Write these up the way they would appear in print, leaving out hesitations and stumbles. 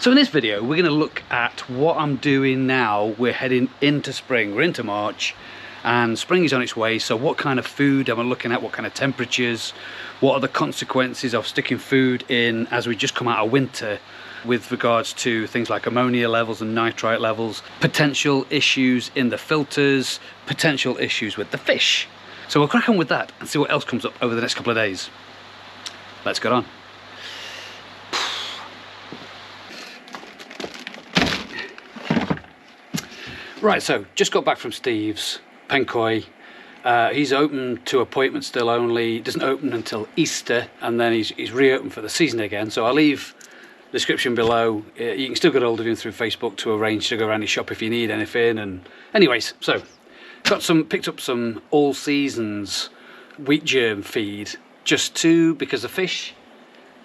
So in this video we're going to look at what I'm doing now. We're heading into spring, we're into March and spring is on its way, so what kind of food am I looking at, what kind of temperatures, what are the consequences of sticking food in as we just come out of winter with regards to things like ammonia levels and nitrite levels, potential issues in the filters, potential issues with the fish. So we'll crack on with that and see what else comes up over the next couple of days. Let's get on. Right, so just got back from Steve's, Peng Koi. He's open to appointments still only, doesn't open until Easter, and then he's reopened for the season again. So I'll leave the description below. You can still get hold of him through Facebook to arrange to go around his shop if you need anything. And anyways, so picked up some all seasons wheat germ feed, because the fish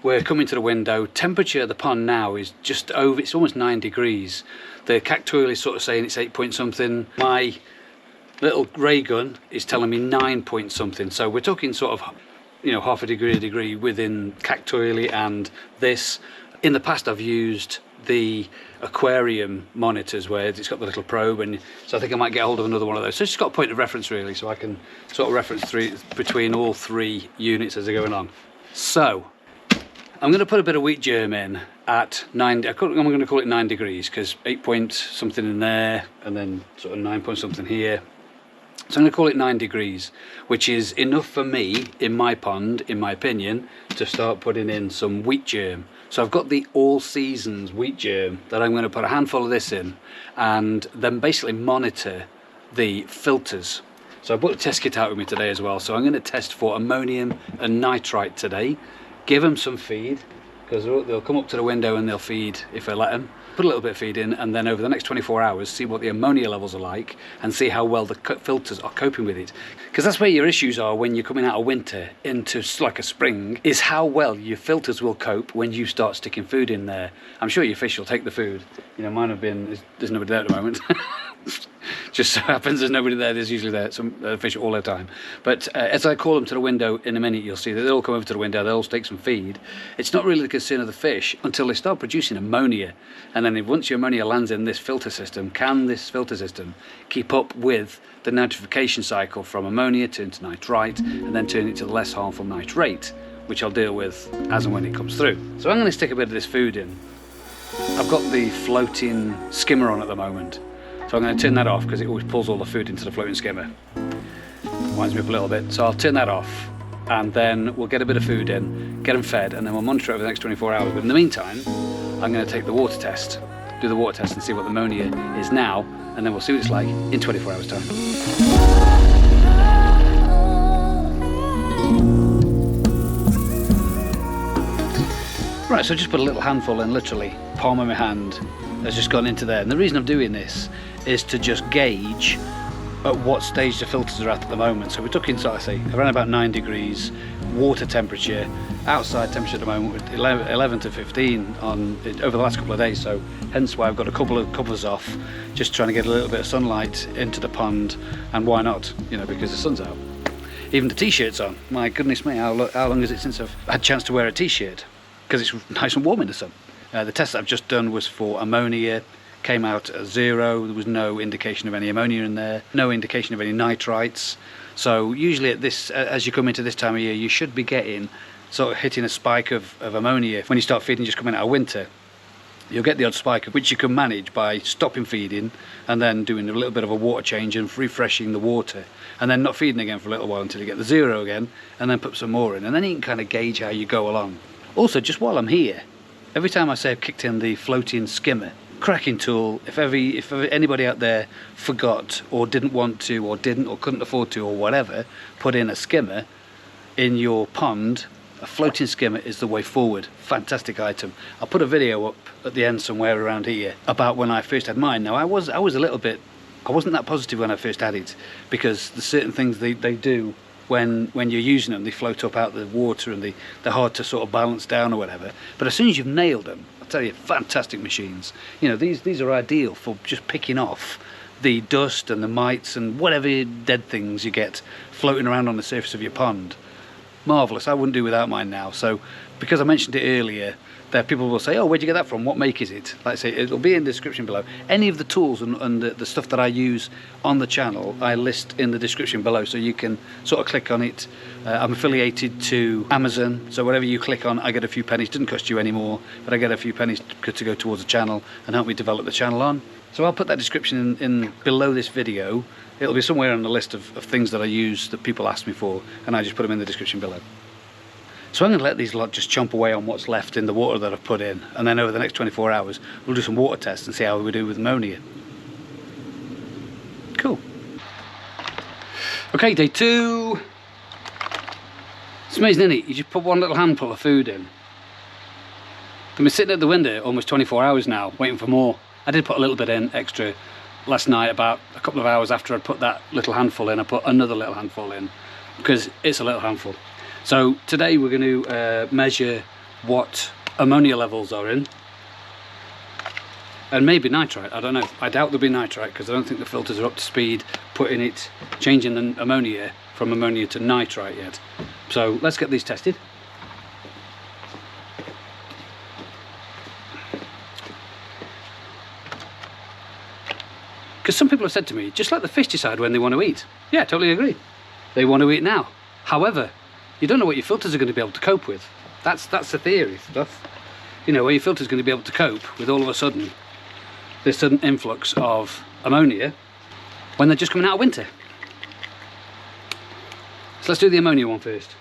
were coming to the window. Temperature of the pond now is just over, it's almost 9 degrees. The Cactoily is sort of saying it's 8 point something. My little ray gun is telling me 9 point something. So we're talking sort of, you know, half a degree within Cactoily and this. In the past I've used the aquarium monitors where it's got the little probe, and so I think I might get hold of another one of those. So it's just got a point of reference really, so I can sort of reference between all three units as they're going on. So I'm going to put a bit of wheat germ in at 9, I'm going to call it 9 degrees because 8 point something in there and then sort of 9 point something here. So I'm going to call it 9 degrees, which is enough for me in my pond, in my opinion, to start putting in some wheat germ. So I've got the all seasons wheat germ that I'm going to put a handful of this in and then basically monitor the filters. So I brought the test kit out with me today as well. So I'm going to test for ammonium and nitrite today. Give them some feed, because they'll come up to the window and they'll feed if I let them. Put a little bit of feed in, and then over the next 24 hours see what the ammonia levels are like and see how well the filters are coping with it. Because that's where your issues are when you're coming out of winter into like a spring, is how well your filters will cope when you start sticking food in there. I'm sure your fish will take the food. You know, mine have been, there's nobody there at the moment. Just so happens there's nobody there. There's usually some fish all the time. But as I call them to the window in a minute, you'll see that they'll all come over to the window, they'll all take some feed. It's not really the concern of the fish until they start producing ammonia. And then once your ammonia lands in this filter system, can this filter system keep up with the nitrification cycle from ammonia turn to nitrite and then turn it to the less harmful nitrate, which I'll deal with as and when it comes through. So I'm going to stick a bit of this food in. I've got the floating skimmer on at the moment. So I'm going to turn that off because it always pulls all the food into the floating skimmer. Winds me up a little bit. So I'll turn that off and then we'll get a bit of food in, get them fed, and then we'll monitor it over the next 24 hours. But in the meantime, I'm going to take the water test, do the water test and see what the ammonia is now, and then we'll see what it's like in 24 hours time. Right, so I just put a little handful in, literally palm of my hand has just gone into there. And the reason I'm doing this is to just gauge at what stage the filters are at the moment. So we're talking, so I say, around about 9 degrees, water temperature, outside temperature at the moment with 11 to 15 over the last couple of days. So hence why I've got a couple of covers off, just trying to get a little bit of sunlight into the pond. And why not? You know, because the sun's out. Even the t-shirt's on. My goodness me, how long is it since I've had a chance to wear a t-shirt? Because it's nice and warm in the sun. The test that I've just done was for ammonia, came out at 0. There was no indication of any ammonia in there, no indication of any nitrites. So usually at this, as you come into this time of year, you should be getting sort of hitting a spike of ammonia. When you start feeding just coming out of winter, you'll get the odd spike, which you can manage by stopping feeding and then doing a little bit of a water change and refreshing the water, and then not feeding again for a little while until you get the 0 again, and then put some more in, and then you can kind of gauge how you go along. Also, just while I'm here, every time I say I've kicked in the floating skimmer, cracking tool. If anybody out there forgot or didn't want to or didn't or couldn't afford to or whatever, put in a skimmer in your pond, a floating skimmer is the way forward. Fantastic item. I'll put a video up at the end somewhere around here about when I first had mine. Now I was a little bit, I wasn't that positive when I first had it, because there's certain things they do when you're using them, they float up out the water and they're hard to sort of balance down or whatever. But as soon as you've nailed them, I'll tell you, fantastic machines. You know, these are ideal for just picking off the dust and the mites and whatever dead things you get floating around on the surface of your pond. Marvellous. I wouldn't do without mine now. So because I mentioned it earlier, there people will say, oh, where'd you get that from? What make is it? Like I say, it'll be in the description below. Any of the tools and the stuff that I use on the channel, I list in the description below, so you can sort of click on it. I'm affiliated to Amazon, so whatever you click on, I get a few pennies. It doesn't cost you any more, but I get a few pennies to go towards the channel and help me develop the channel on. So I'll put that description in below this video. It'll be somewhere on the list of things that I use that people ask me for, and I just put them in the description below. So I'm going to let these lot just chomp away on what's left in the water that I've put in, and then over the next 24 hours we'll do some water tests and see how we do with ammonia. Cool. Okay, day 2. It's amazing, isn't it? You just put one little handful of food in. I've been sitting at the window almost 24 hours now, waiting for more. I did put a little bit in extra last night, about a couple of hours after I'd put that little handful in. I put another little handful in, because it's a little handful. So today we're going to measure what ammonia levels are in, and maybe nitrite. I don't know. I doubt there'll be nitrite, because I don't think the filters are up to speed changing the ammonia from ammonia to nitrite yet. So let's get these tested. Because some people have said to me, just let the fish decide when they want to eat. Yeah, totally agree. They want to eat now. However, you don't know what your filters are going to be able to cope with. That's the theory stuff. You know, where your filter's going to be able to cope with all of a sudden this sudden influx of ammonia when they're just coming out of winter. So let's do the ammonia one first.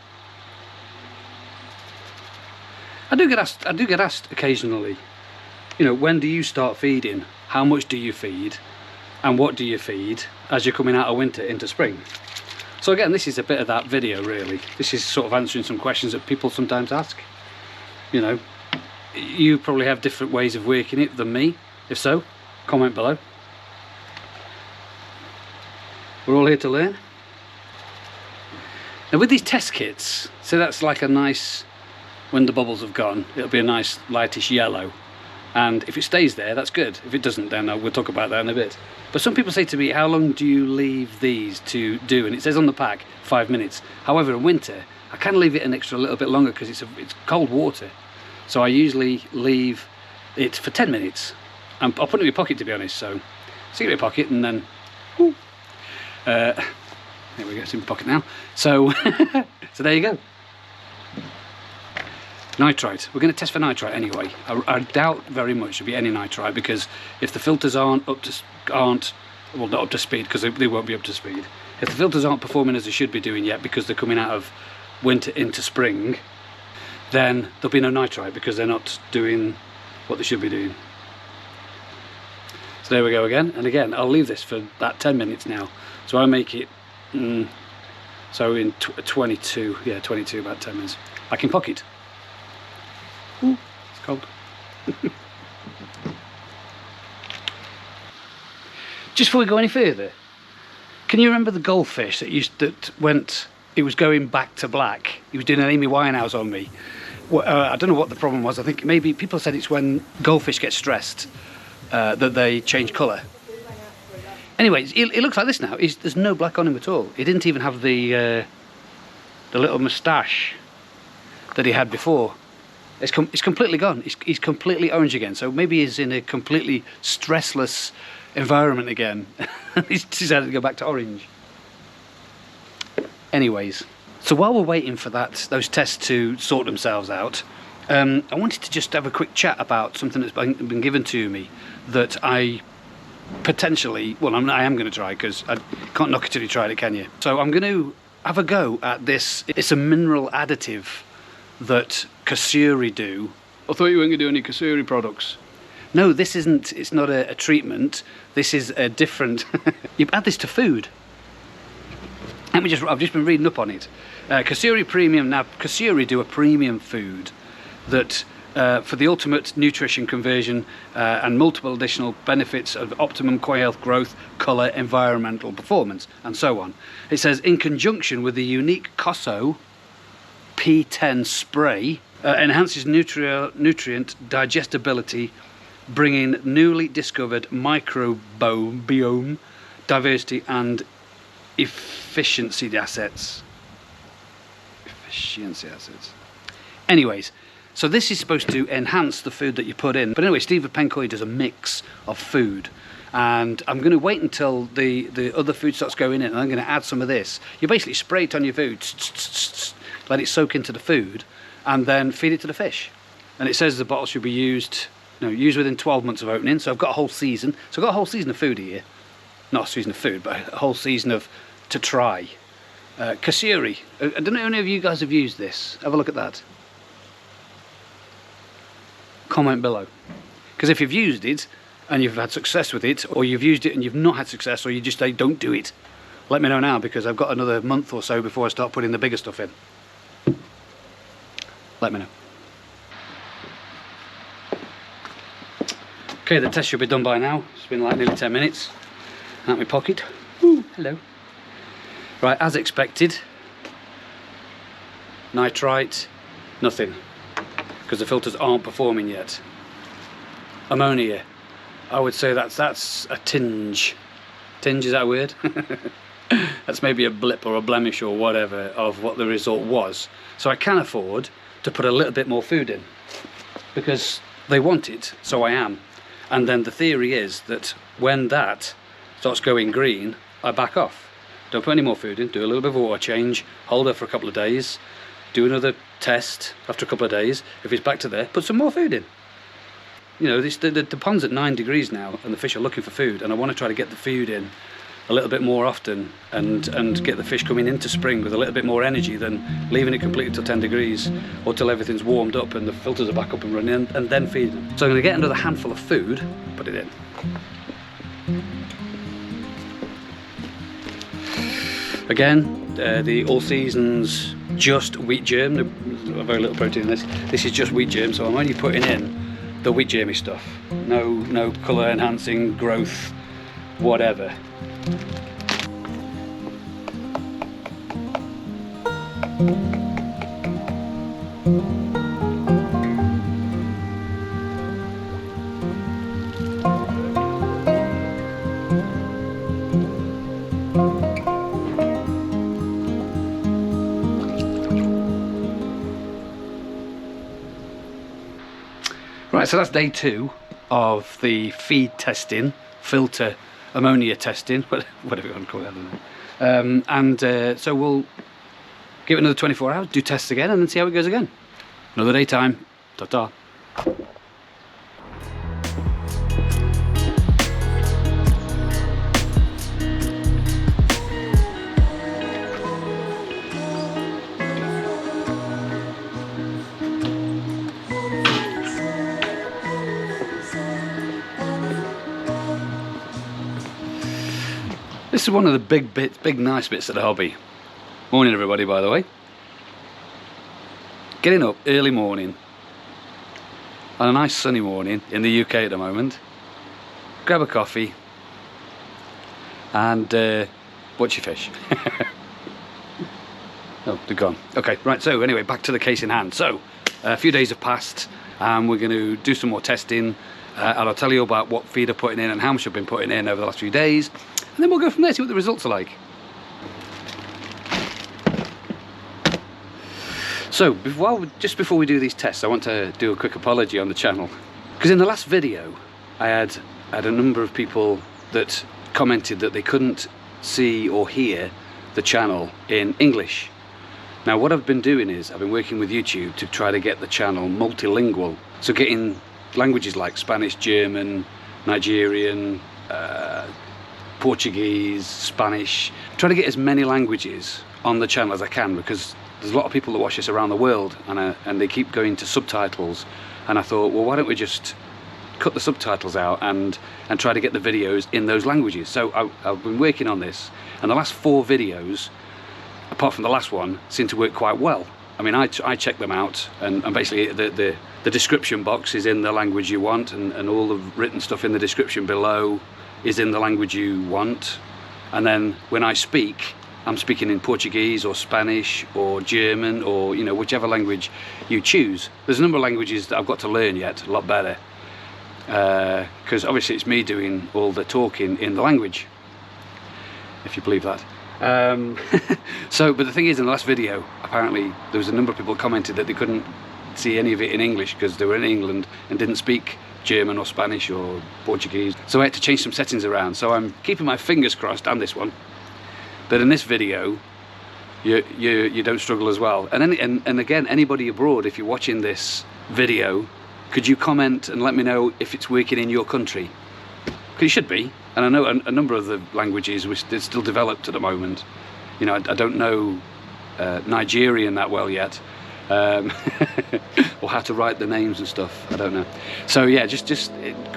I do get asked occasionally, you know, when do you start feeding? How much do you feed? And what do you feed as you're coming out of winter into spring? So again, this is a bit of that video really. This is sort of answering some questions that people sometimes ask. You know, you probably have different ways of working it than me. If so, comment below. We're all here to learn. Now with these test kits, so that's like a nice, when the bubbles have gone, it'll be a nice lightish yellow. And if it stays there, that's good. If it doesn't, then we'll talk about that in a bit. But some people say to me, how long do you leave these to do? And it says on the pack 5 minutes. However, in winter I can leave it an extra little bit longer, because it's cold water. So I usually leave it for 10 minutes. I'll put it in my pocket, to be honest. So stick it in my pocket, and then there we go, it's in my pocket now. So so there you go. Nitrite. We're going to test for nitrite anyway. I doubt very much there'll be any nitrite, because if the filters aren't not up to speed, because they won't be up to speed. If the filters aren't performing as they should be doing yet, because they're coming out of winter into spring, then there'll be no nitrite, because they're not doing what they should be doing. So there we go again, and again I'll leave this for about 10 minutes now. So I make it so in 22, yeah, 22, about 10 minutes. Back in pocket. Ooh, it's cold. Just before we go any further, can you remember the goldfish it was going back to black? He was doing an Amy Winehouse on me. I don't know what the problem was. I think maybe people said it's when goldfish get stressed that they change colour. Anyways, it looks like this now. There's no black on him at all. He didn't even have the little moustache that he had before. It's completely gone. He's completely orange again. So maybe he's in a completely stressless environment again. He's decided to go back to orange. Anyways, so while we're waiting for those tests to sort themselves out, I wanted to just have a quick chat about something that's been given to me that I potentially, well, I am going to try, because I can't knock it till you tried it, can you? So I'm going to have a go at this. It's a mineral additive that Kactoily do. I thought you weren't going to do any Kactoily products. No, this isn't. It's not a treatment. This is a different. You add this to food. I've just been reading up on it. Kactoily Premium. Now, Kactoily do a premium food that for the ultimate nutrition conversion and multiple additional benefits of optimum koi health, growth, colour, environmental performance, and so on. It says, in conjunction with the unique Koso P10 spray, enhances nutrient digestibility, bringing newly discovered microbiome diversity and efficiency assets. Anyways, So this is supposed to enhance the food that you put in. But anyway, Steve at Peng Koi does a mix of food. And I'm going to wait until the other food starts going in, and I'm going to add some of this. You basically spray it on your food, let it soak into the food, and then feed it to the fish. And it says the bottle should be used within 12 months of opening. So I've got a whole season. So I've got a whole season of food here. Not a season of food, but a whole season of to try. Kactoily. I don't know if any of you guys have used this. Have a look at that. Comment below. Because if you've used it, and you've had success with it, or you've used it and you've not had success, or you just say don't do it, let me know now, because I've got another month or so before I start putting the bigger stuff in. Let me know. Okay, the test should be done by now. It's been like nearly 10 minutes. Out my pocket. Ooh, hello. Right, as expected, nitrite, nothing, because the filters aren't performing yet. Ammonia, I would say that's a tinge. Tinge, is that a word? That's maybe a blip or a blemish or whatever of what the result was. So I can afford to put a little bit more food in, because they want it, so I am. And then the theory is that when that starts going green, I back off. Don't put any more food in, do a little bit of a water change, hold her for a couple of days, do another test after a couple of days. If it's back to there, put some more food in. You know, the pond's at 9 degrees now, and the fish are looking for food, and I want to try to get the food in a little bit more often, and get the fish coming into spring with a little bit more energy than leaving it completely till 10 degrees or till everything's warmed up and the filters are back up and running, and then feed them. So I'm going to get another handful of food, put it in. Again, the all seasons just wheat germ. There's very little protein in this. This is just wheat germ, so I'm only putting in the wheat germy stuff. No colour enhancing, growth, whatever. Right, so that's day 2 of the feed testing, filter ammonia testing, whatever you want to call it, I don't know. So we'll give it another 24 hours, do tests again, and then see how it goes again. Another daytime. Ta-ta. This is one of the big nice bits of the hobby. Morning everybody, by the way. Getting up early morning on a nice sunny morning in the UK at the moment, grab a coffee and watch your fish. Oh, they're gone. Okay, right, so anyway, back to the case in hand. So a few days have passed and we're going to do some more testing, and I'll tell you about what feed I'm putting in and how much I've been putting in over the last few days, and then we'll go from there, see what the results are like. So just before we do these tests, I want to do a quick apology on the channel, because in the last video I had a number of people that commented that they couldn't see or hear the channel in English. Now what I've been doing is I've been working with YouTube to try to get the channel multilingual, so getting languages like Spanish, German, Nigerian, Portuguese, Spanish, try to get as many languages on the channel as I can, because there's a lot of people that watch this around the world, and they keep going to subtitles, and I thought, well, why don't we just cut the subtitles out and try to get the videos in those languages. So I've been working on this, and the last 4 videos, apart from the last one, seem to work quite well. I mean, I check them out, and basically the description box is in the language you want, and all the written stuff in the description below is in the language you want, and then when I speak, I'm speaking in Portuguese or Spanish or German, or whichever language you choose. There's a number of languages that I've got to learn yet, a lot better, because obviously it's me doing all the talking in the language, if you believe that. But the thing is, in the last video, apparently there was a number of people commented that they couldn't see any of it in English because they were in England and didn't speak German or Spanish or Portuguese. So I had to change some settings around. So I'm keeping my fingers crossed, and this one, that in this video you don't struggle as well. And again, anybody abroad, if you're watching this video, could you comment and let me know if it's working in your country? Because it should be. And I know a number of the languages which are still developed at the moment. You know, I don't know Nigerian that well yet, or how to write the names and stuff. I don't know. So yeah, just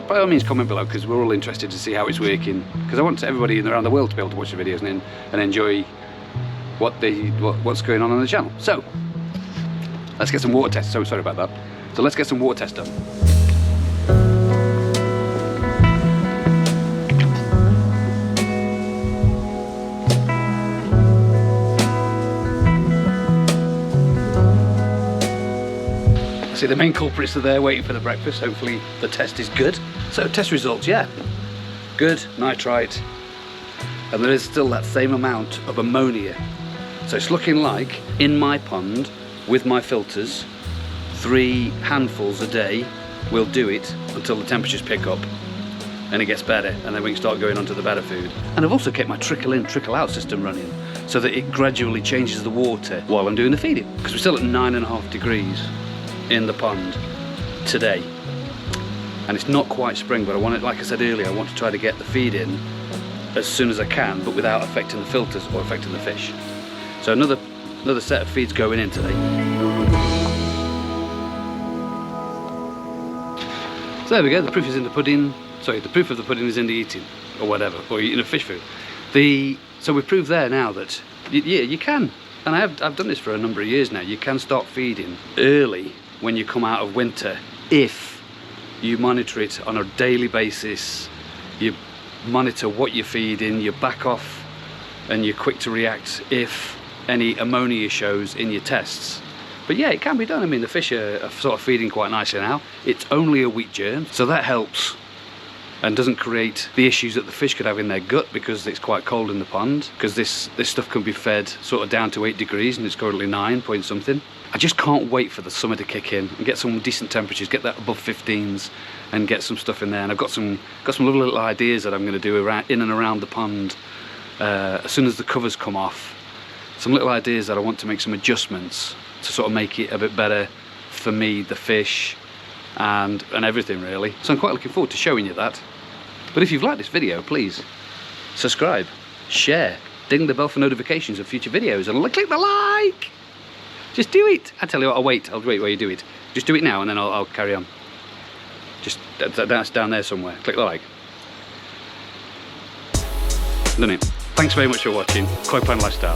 by all means comment below, because we're all interested to see how it's working. Because I want everybody around the world to be able to watch the videos and enjoy what's going on the channel. So let's get some water tests. So sorry about that. So let's get some water tests done. See, the main culprits are there waiting for the breakfast. Hopefully the test is good. So test results, yeah, good, nitrite, and there is still that same amount of ammonia. So it's looking like in my pond with my filters, 3 handfuls a day will do it until the temperatures pick up and it gets better, and then we can start going on to the better food. And I've also kept my trickle in, trickle out system running so that it gradually changes the water while I'm doing the feeding, because we're still at 9.5 degrees in the pond today, and it's not quite spring, but I want it, like I said earlier, I want to try to get the feed in as soon as I can, but without affecting the filters or affecting the fish. So another set of feeds going in today. So there we go, the proof is in the pudding. Sorry, the proof of the pudding is in the eating, or whatever, or eating of fish food. So we proved there now that yeah, you can, and I've done this for a number of years now, you can start feeding early when you come out of winter if you monitor it on a daily basis, you monitor what you're feeding, you back off, and you're quick to react if any ammonia shows in your tests. But yeah, it can be done. I mean, the fish are sort of feeding quite nicely now. It's only a wheat germ, so that helps and doesn't create the issues that the fish could have in their gut because it's quite cold in the pond, because this stuff can be fed sort of down to 8 degrees and it's currently 9 point something. I just can't wait for the summer to kick in and get some decent temperatures, get that above 15s and get some stuff in there. And I've got some lovely little ideas that I'm going to do in and around the pond as soon as the covers come off. Some little ideas that I want to make some adjustments to sort of make it a bit better for me, the fish, and everything really. So I'm quite looking forward to showing you that. But if you've liked this video, please subscribe, share, ding the bell for notifications of future videos, and click the like. Just do it. I tell you what, I'll wait while you do it. Just do it now and then I'll carry on. Just that's down there somewhere. Click the like. Done it. Thanks very much for watching Koi Pond Lifestyle.